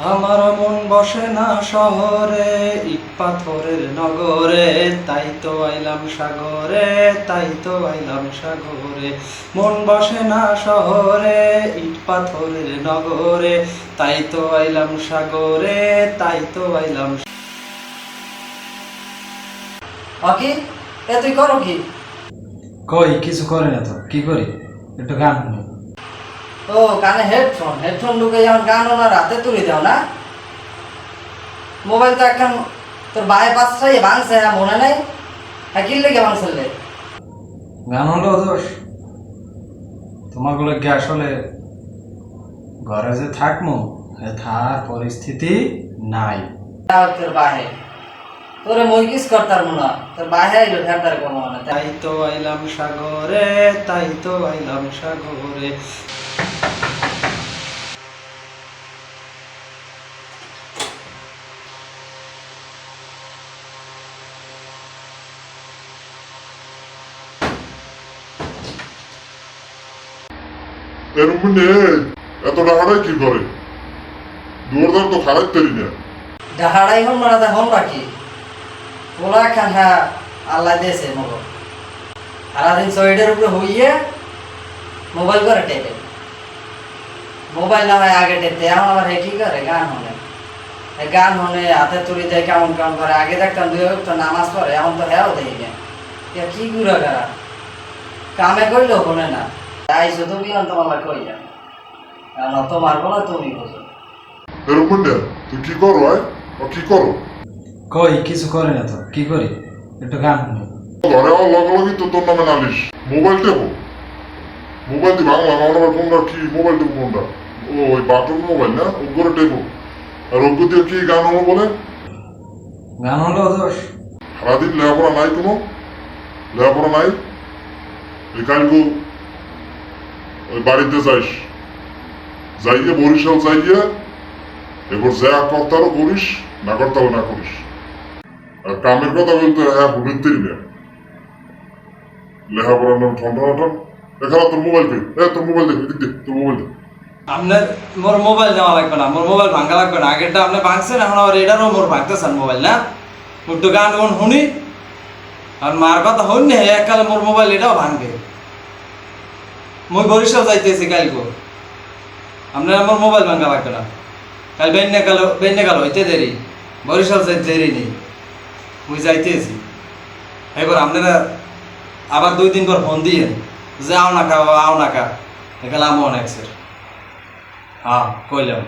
আমার মন বসে না শহরে, ইট পাথরের নগরে, তাই তো আইলাম সাগরে, তাই তো আইলাম সাগরে। মন বসে না শহরে, ইট পাথরের নগরে, তাই তো আইলাম সাগরে, তাই তো আইলাম। কি এ তুই করো কি? কই কিছু করে না তো, কি করি একটু গান শুনি। ও কানে হেডফোন ঢুকে যখন গান ওনার হাতে তুলে দাও না। মোবাইল তো এখন তোর বায়ে পাঁচটাই ভাঙছে, হ্যাঁ মনে নেই? হ্যাঁ কিনলে কে ভাঙছিল? গান হলো দোষ তোমার গুলো গ্যাস হলে ঘরে যে থাকবো থার পরিস্থিতি নাই। তোর বাহে তোরে মই কিস করতার মনে, তোর বাহে আইলো ফেরদার কম মনে। তাই তো আইলাম সাগরে, তাই তো আইলাম সাগরে। এর মধ্যে এত ডাহারাই কি করে? দুয়ারদার তো খারাপ তৈরি না। ডাহাড়াই হন মানে হন রাখি ওলা খান, হ্যাঁ আল্লাহ দিয়েছে মগর। সারাদিন শরীরের উপরে হইয়ে মোবাইল করে টেপে, মোবাইল না হয় আগে টেপতে, এখন আবার হে কি করে গান হনে। গান হনে হাতে তুলি দেয় কেমন কেমন করে। আগে দেখতাম দুই তো নামাজ পড়ে, এখন তো হ্যাঁ দেখি না। কি গুড়া করা কামে করলেও হনে না। আইসো তুমি তোমার কই যা, কারণ তোমার বলা তুমি বোঝো। এর মধ্যে তুই কি করো? ও কি করো? কই কিছু করে না তো, কি করি একটু গান শুনি। ঘরে আমার লগালগি তো তোর নামে নালিশ। মোবাইল টেপো, মোবাইল দিয়ে বাংলা আমার কোনটা কি মোবাইল টেপো কোনটা? ও ওই বাটন মোবাইল না, ও করে টেপো। আর ওগুলো দিয়ে কি গান হলো বলে? গান হলো দোষ সারাদিন লেখাপড়া নাই, কোনো লেখাপড়া নাই। এই কালকে ওই বাড়িতে যাইস, যাইয়ে বরিশাল যাইয়ে এবার যা করতারও করিস, না করতারও না করিস। আর কামের কথা বলতে হ্যাঁ ভুলিতেই না। লেখাপড়া নাম ঠন্ডা নাটন। এখানে তোর মোবাইল পে, তোর মোবাইল দেখ, এদিক দেখ, তোর মোবাইল দেখ। আপনার মোর মোবাইল নেওয়া লাগবে না, মোর মোবাইল ভাঙা লাগবে না। আগেরটা আপনি ভাঙছেন, এখন আবার এটারও মোর ভাঙতেছেন মোবাইল না। একটু গান গুন শুনি আর মার কথা হন না, এককালে মোর মোবাইল এটাও ভাঙবে। মই বরিশাল যাইতেছি কালকে, আপনার আমার মোবাইল ভাঙা লাগবে না। কাল বেন্যা কাল হইতে দেরি, বরিশাল যাইতে দেরি নেই, মুই যাইতেছি। এবার আপনারা আবার 2 দিন পর ফোন দিয়ে যে আও না কা আও না কা, এখানে আমও অনেক স্যার। হ্যাঁ কইলাম।